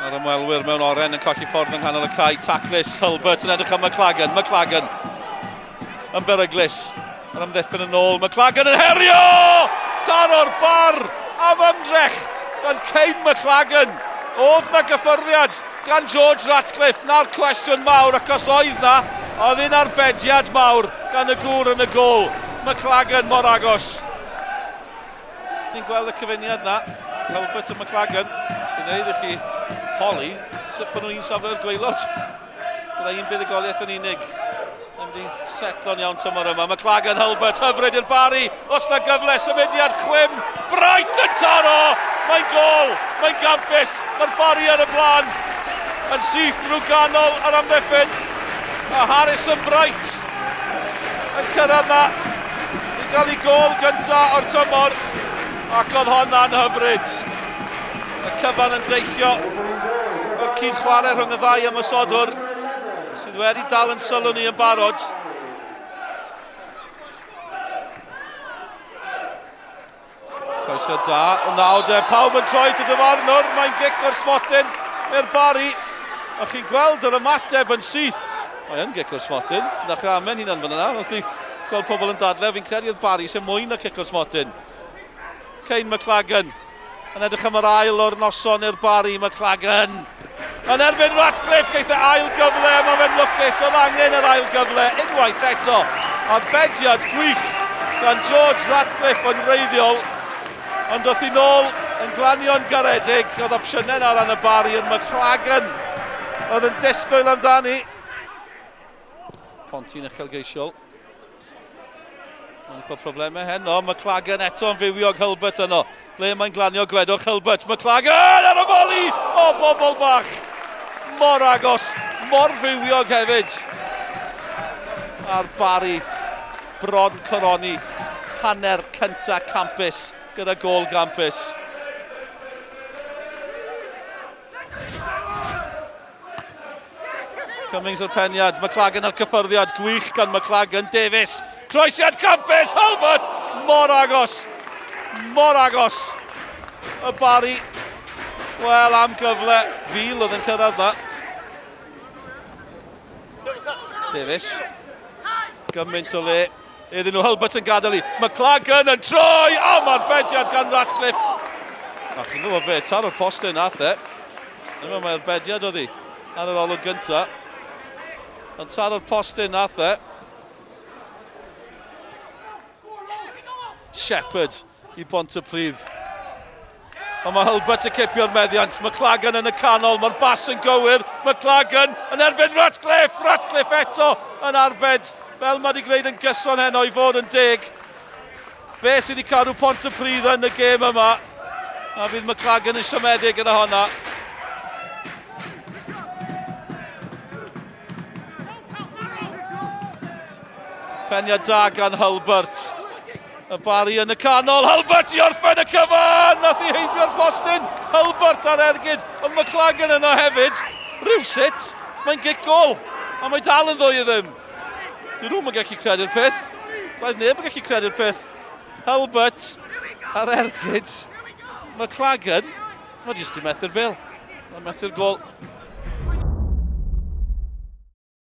Ar ymwelwyr mewn oren yn colli ffordd yng nghanol y cae. Taclus, Hulbert yn edrych am McLagan. McLagan yn beryglus. Ar ymddiffyn yn ôl. McLagan yn herio! Taro'r bar am ymdrech gan Cain McLagan. Oedd na gyffyrddiad gan George Ratcliffe. Na'r cwestiwn mawr ac os oedd na, oedd un arbediad mawr gan y gŵr yn y gôl. McLagan mor agos. Ni'n gweld y cyfuniad na. Hulbert a McLagan sy'n neud i chi holi sut bod nhw'n un safle'r gwaelod. Gyda un buddugoliaeth yn unig. Ddim wedi setlo'n iawn tymor yma. McLagan, Hulbert, hyfryd i'r Barri. Os na gyfle, symudiad chwym. Bright yn taro! Mae'n gol, mae'n gampus. Mae'r Barri ar y blaen. Yn syth drwy ganol ar amddiffyn. A Harrison Bright yn cyrraedd na. I gael ei gol gyntaf o'r tymor. Ac oedd honna'n hyfryd. Y cyfan yn deillio o'r cyd chwarae rhwng y ddau ymysodwr sydd wedi dal yn sylw ni yn barod. Coesau da, nawd pawb yn troi to dyfarnwr, mae'n gic o'r smotyn i'r Barri. A chi'n gweld yr ymateb yn syth. Mae'n gic o'r smotyn, dwi'n amen hynna'n fan yna. Wrth i gweld pobl yn dadle, fi'n credu oedd Barri sy'n mwy na gic o'r smotyn. Cain McLagan yn edrych am yr ail o'r noson i'r Barri. McLagan yn erbyn Ratcliffe, geith e ail gyfle, mae fe'n lwcus, oedd angen yr ail gyfle, unwaith eto. Arbediad gwych gan George Ratcliffe yn wreiddiol, ond oedd hi nôl yn glanio'n garedig. Oedd opsiynau ar ran y Barri yn McLagan oedd yn disgwyl amdani. Ponty'n uchelgeisiol. Mae'n cael problemau heno. McLagan eto yn fywiog Hulbert yno. Ble mae'n glanio gwedwch Hulbert. McLagan ar y foli! O, bobl bach! Mor agos, mor fywiog hefyd. A'r Barri, bron coroni. Hanner cynta campus gyda gol campus. Cummings o'r peniad, McLagan ar cyffyrddiad, gwych gan McLagan, Davies, croesiad campus, Hulbert, mor agos, y Barri, wel am gyfle, fil oedd yn cyrraedd na. Davies, gymaint o le, iddyn nhw Hulbert yn gadael i, McLagan yn troi, mae'r bediad gan Ratcliffe. A chi'n gwybod be, tar o'r postyn nath e, mae'r bediad oedd hi, ar yr olwg gyntaf. Ond tar o'r postyn nath e. Shepherd i Pontypridd. Ond mae Hulbert yn cipio'r meddiant. McLagan yn y canol, mae'r bas yn gywir. McLagan yn erbyn Ratcliffe. Ratcliffe eto yn arbed. Fel mae wedi gwneud yn gyson heno i fod yn deg. Be sydd wedi cadw Pontypridd yn y gêm yma. A fydd McLagan yn siomedig gyda honna. Peniad da gan Hulbert. Y Barri yn y canol. Hulbert i orffen y cyfan! Nath i heibio'r postyn. Hulbert ar ergyd. Ond McLagan yno hefyd. Rywsut. Mae'n gic gol. A mae dal yn ddwy i ddim. Dyn nhw'n gallu credu'r peth. Roedd neb yn gallu credu'r peth. Hulbert ar ergyd. McLagan. Mae jyst i methu'r bil. Mae methu'r gol.